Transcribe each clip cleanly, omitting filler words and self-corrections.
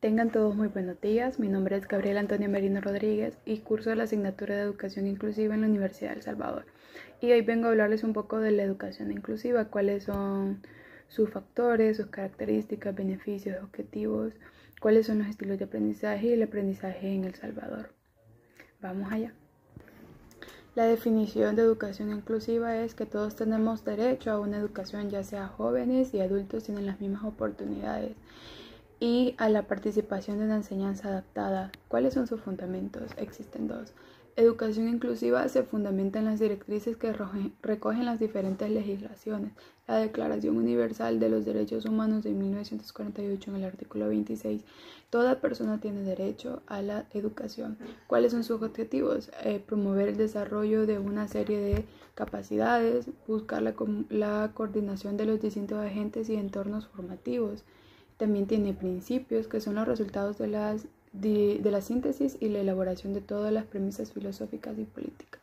Tengan todos muy buenos días, mi nombre es Gabriela Antonia Merino Rodríguez y curso la asignatura de Educación Inclusiva en la Universidad de El Salvador. Y hoy vengo a hablarles un poco de la educación inclusiva, cuáles son sus factores, sus características, beneficios, objetivos, cuáles son los estilos de aprendizaje y el aprendizaje en El Salvador. Vamos allá. La definición de educación inclusiva es que todos tenemos derecho a una educación, ya sea jóvenes y adultos tienen las mismas oportunidades, y a la participación de una enseñanza adaptada. ¿Cuáles son sus fundamentos? Existen dos. Educación inclusiva se fundamenta en las directrices que recogen las diferentes legislaciones. La Declaración Universal de los Derechos Humanos de 1948 en el artículo 26. Toda persona tiene derecho a la educación. ¿Cuáles son sus objetivos? Promover el desarrollo de una serie de capacidades, buscar la coordinación de los distintos agentes y entornos formativos. También tiene principios que son los resultados de la síntesis y la elaboración de todas las premisas filosóficas y políticas.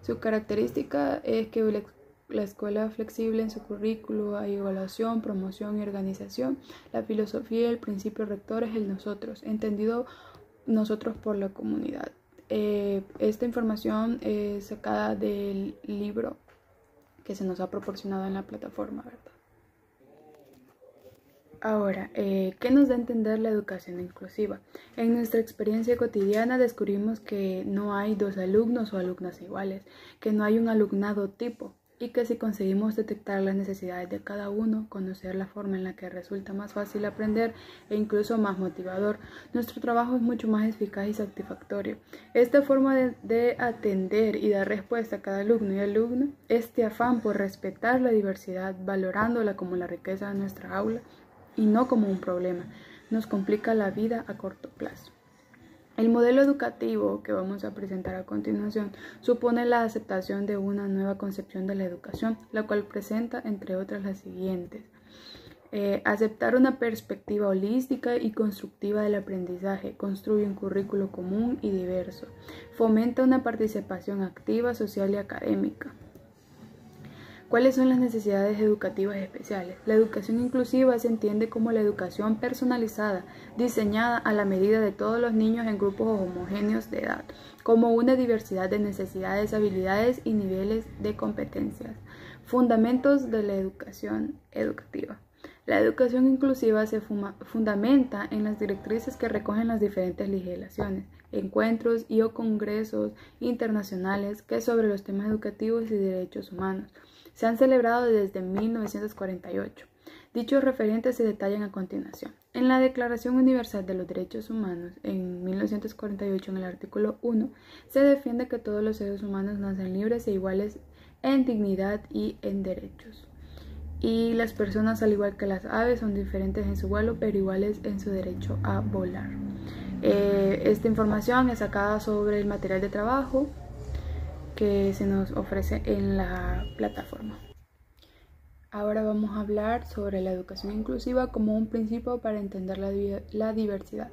Su característica es que la escuela flexible en su currículo, hay evaluación, promoción y organización. La filosofía y el principio rector es el nosotros, entendido nosotros por la comunidad. Esta información es sacada del libro que se nos ha proporcionado en la plataforma, ¿verdad? Ahora, ¿qué nos da a entender la educación inclusiva? En nuestra experiencia cotidiana descubrimos que no hay dos alumnos o alumnas iguales, que no hay un alumnado tipo y que si conseguimos detectar las necesidades de cada uno, conocer la forma en la que resulta más fácil aprender e incluso más motivador, nuestro trabajo es mucho más eficaz y satisfactorio. Esta forma de atender y dar respuesta a cada alumno y alumna, este afán por respetar la diversidad, valorándola como la riqueza de nuestra aula, y no como un problema, nos complica la vida a corto plazo. El modelo educativo que vamos a presentar a continuación supone la aceptación de una nueva concepción de la educación, la cual presenta, entre otras, las siguientes. Aceptar una perspectiva holística y constructiva del aprendizaje, construye un currículo común y diverso, fomenta una participación activa, social y académica. ¿Cuáles son las necesidades educativas especiales? La educación inclusiva se entiende como la educación personalizada, diseñada a la medida de todos los niños en grupos homogéneos de edad, como una diversidad de necesidades, habilidades y niveles de competencias. Fundamentos de la educación educativa. La educación inclusiva se fundamenta en las directrices que recogen las diferentes legislaciones, encuentros y o congresos internacionales que sobre los temas educativos y derechos humanos se han celebrado desde 1948. Dichos referentes se detallan a continuación. En la Declaración Universal de los Derechos Humanos, en 1948, en el artículo 1, se defiende que todos los seres humanos nacen libres e iguales en dignidad y en derechos. Y las personas, al igual que las aves, son diferentes en su vuelo, pero iguales en su derecho a volar. Esta información es sacada sobre el material de trabajo que se nos ofrece en la plataforma. Ahora vamos a hablar sobre la educación inclusiva como un principio para entender la diversidad.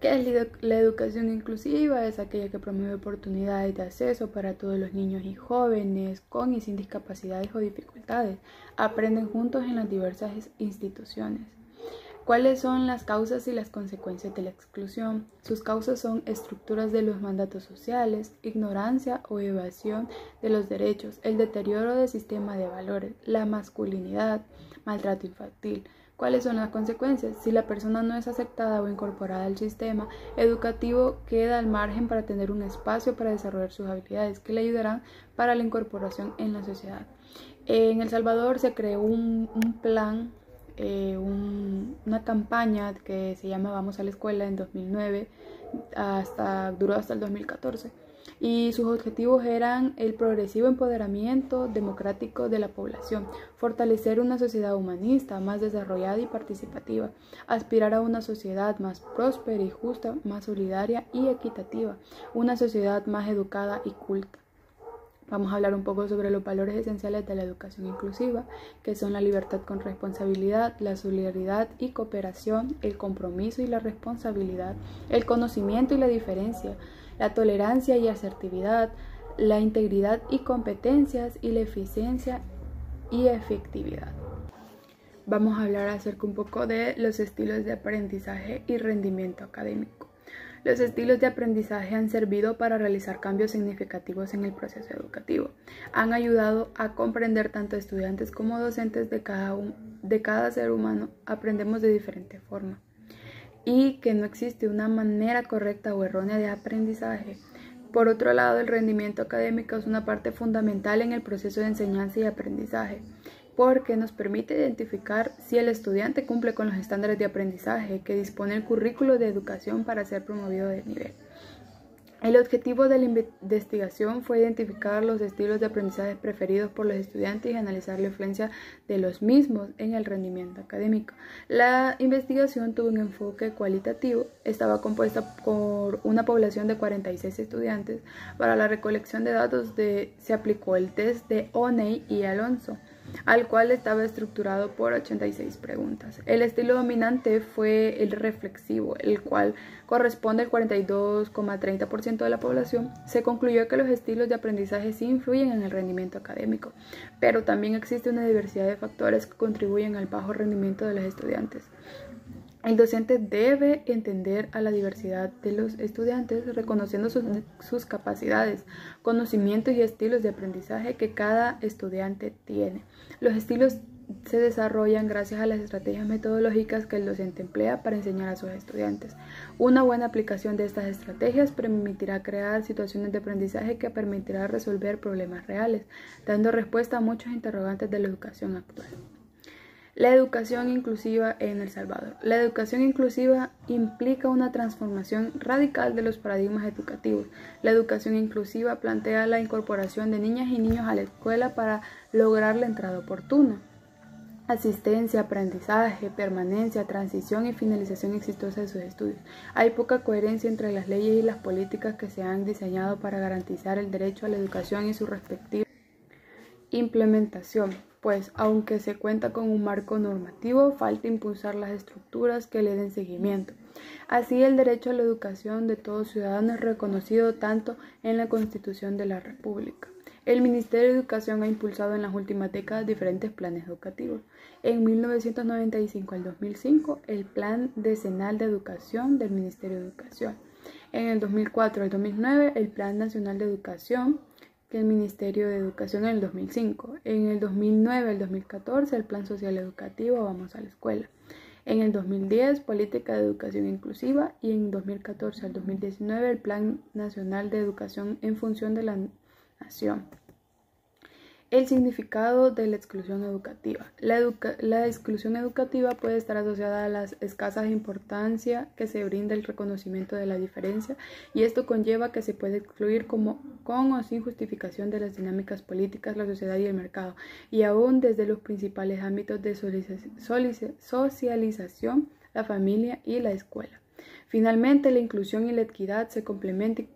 ¿Qué es la educación inclusiva? Es aquella que promueve oportunidades de acceso para todos los niños y jóvenes con y sin discapacidades o dificultades. Aprenden juntos en las diversas instituciones. ¿Cuáles son las causas y las consecuencias de la exclusión? Sus causas son estructuras de los mandatos sociales, ignorancia o evasión de los derechos, el deterioro del sistema de valores, la masculinidad, maltrato infantil. ¿Cuáles son las consecuencias? Si la persona no es aceptada o incorporada al sistema educativo, queda al margen para tener un espacio para desarrollar sus habilidades que le ayudarán para la incorporación en la sociedad. En El Salvador se creó un plan, una campaña que se llama Vamos a la Escuela en 2009, duró hasta el 2014. Y sus objetivos eran el progresivo empoderamiento democrático de la población, fortalecer una sociedad humanista, más desarrollada y participativa, aspirar a una sociedad más próspera y justa, más solidaria y equitativa, una sociedad más educada y culta. Vamos a hablar un poco sobre los valores esenciales de la educación inclusiva, que son la libertad con responsabilidad, la solidaridad y cooperación, el compromiso y la responsabilidad, el conocimiento y la diferencia, la tolerancia y asertividad, la integridad y competencias y la eficiencia y efectividad. vamos a hablar acerca un poco de los estilos de aprendizaje y rendimiento académico. Los estilos de aprendizaje han servido para realizar cambios significativos en el proceso educativo. Han ayudado a comprender tanto estudiantes como docentes de cada ser humano. Aprendemos de diferente forma y que no existe una manera correcta o errónea de aprendizaje. Por otro lado, el rendimiento académico es una parte fundamental en el proceso de enseñanza y aprendizaje, porque nos permite identificar si el estudiante cumple con los estándares de aprendizaje que dispone el currículo de educación para ser promovido de nivel. El objetivo de la investigación fue identificar los estilos de aprendizaje preferidos por los estudiantes y analizar la influencia de los mismos en el rendimiento académico. La investigación tuvo un enfoque cualitativo, estaba compuesta por una población de 46 estudiantes. Para la recolección de datos se aplicó el test de O'Neill y Alonso, al cual estaba estructurado por 86 preguntas. El estilo dominante fue el reflexivo, el cual corresponde al 42,30% de la población. Se concluyó que los estilos de aprendizaje sí influyen en el rendimiento académico, pero también existe una diversidad de factores que contribuyen al bajo rendimiento de los estudiantes. El docente debe entender a la diversidad de los estudiantes, reconociendo sus capacidades, conocimientos y estilos de aprendizaje que cada estudiante tiene. Los estilos se desarrollan gracias a las estrategias metodológicas que el docente emplea para enseñar a sus estudiantes. Una buena aplicación de estas estrategias permitirá crear situaciones de aprendizaje que permitirá resolver problemas reales, dando respuesta a muchos interrogantes de la educación actual. La educación inclusiva en El Salvador. La educación inclusiva implica una transformación radical de los paradigmas educativos. La educación inclusiva plantea la incorporación de niñas y niños a la escuela para lograr la entrada oportuna, asistencia, aprendizaje, permanencia, transición y finalización exitosa de sus estudios. Hay poca coherencia entre las leyes y las políticas que se han diseñado para garantizar el derecho a la educación y su respectiva implementación, pues aunque se cuenta con un marco normativo, falta impulsar las estructuras que le den seguimiento. Así, el derecho a la educación de todo ciudadano es reconocido tanto en la Constitución de la República. El Ministerio de Educación ha impulsado en las últimas décadas diferentes planes educativos. En 1995 al 2005, el Plan Decenal de Educación del Ministerio de Educación. En el 2004 al 2009, el Plan Nacional de Educación del Ministerio de Educación en el 2005. En el 2009 al 2014, el Plan Social Educativo Vamos a la Escuela. En el 2010, Política de Educación Inclusiva, y en 2014 al 2019, el Plan Nacional de Educación en Función de la Nación. El significado de la exclusión educativa. La exclusión educativa puede estar asociada a la escasa importancia que se brinda el reconocimiento de la diferencia, y esto conlleva que se puede excluir con o sin justificación de las dinámicas políticas, la sociedad y el mercado, y aún desde los principales ámbitos de socialización, la familia y la escuela. Finalmente, la inclusión y la equidad se complementan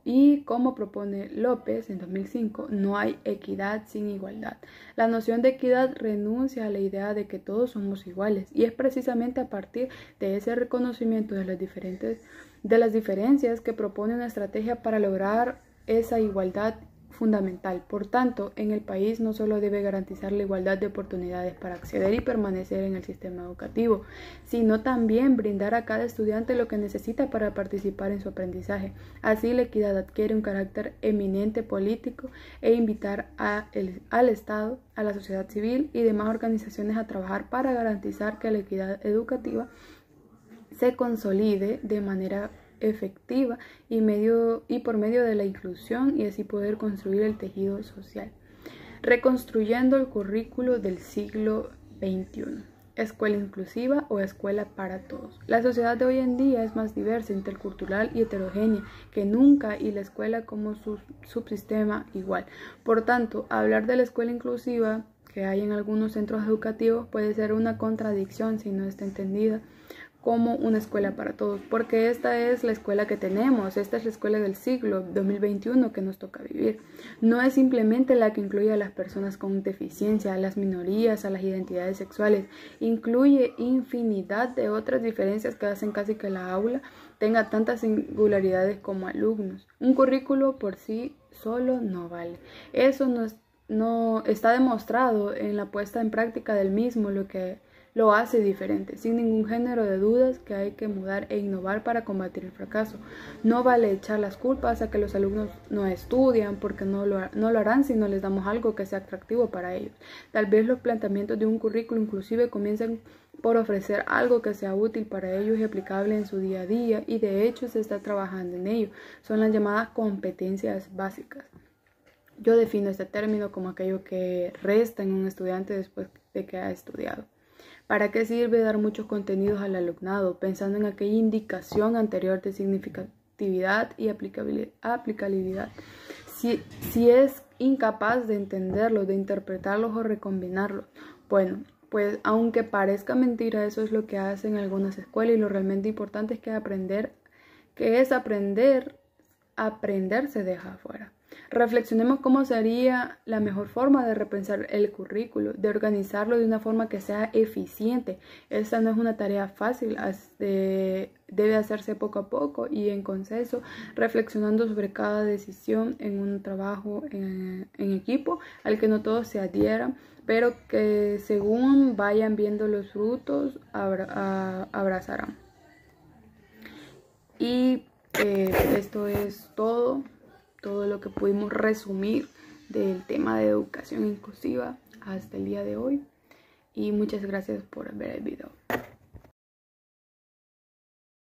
y, como propone López en 2005, no hay equidad sin igualdad. La noción de equidad renuncia a la idea de que todos somos iguales, y es precisamente a partir de ese reconocimiento de las diferencias que propone una estrategia para lograr esa igualdad fundamental. Por tanto, en el país no solo debe garantizar la igualdad de oportunidades para acceder y permanecer en el sistema educativo, sino también brindar a cada estudiante lo que necesita para participar en su aprendizaje. Así, la equidad adquiere un carácter eminente político e invitar al Estado, a la sociedad civil y demás organizaciones a trabajar para garantizar que la equidad educativa se consolide de manera efectiva y por medio de la inclusión, y así poder construir el tejido social. Reconstruyendo el currículo del siglo XXI. Escuela inclusiva o escuela para todos. La sociedad de hoy en día es más diversa, intercultural y heterogénea que nunca, y la escuela como su subsistema igual. Por tanto, hablar de la escuela inclusiva que hay en algunos centros educativos puede ser una contradicción si no está entendida como una escuela para todos, porque esta es la escuela que tenemos, esta es la escuela del siglo 2021 que nos toca vivir. No es simplemente la que incluye a las personas con deficiencia, a las minorías, a las identidades sexuales, incluye infinidad de otras diferencias que hacen casi que la aula tenga tantas singularidades como alumnos. Un currículo por sí solo no vale. Eso nos no está demostrado en la puesta en práctica del mismo lo que lo hace diferente, sin ningún género de dudas que hay que mudar e innovar para combatir el fracaso. No vale echar las culpas a que los alumnos no estudian, porque no lo harán si no les damos algo que sea atractivo para ellos. Tal vez los planteamientos de un currículo inclusive comiencen por ofrecer algo que sea útil para ellos y aplicable en su día a día, y de hecho se está trabajando en ello. Son las llamadas competencias básicas. Yo defino este término como aquello que resta en un estudiante después de que ha estudiado. ¿Para qué sirve dar muchos contenidos al alumnado, pensando en aquella indicación anterior de significatividad y aplicabilidad? Si es incapaz de entenderlos, de interpretarlos o recombinarlos. Bueno, pues aunque parezca mentira, eso es lo que hacen algunas escuelas, y lo realmente importante es que aprender se deja afuera. Reflexionemos cómo sería la mejor forma de repensar el currículo, de organizarlo de una forma que sea eficiente. Esta no es una tarea fácil, debe hacerse poco a poco y en consenso, reflexionando sobre cada decisión en un trabajo en equipo al que no todos se adhieran, pero que según vayan viendo los frutos, abrazarán. Y esto es todo lo que pudimos resumir del tema de educación inclusiva hasta el día de hoy. Y muchas gracias por ver el video.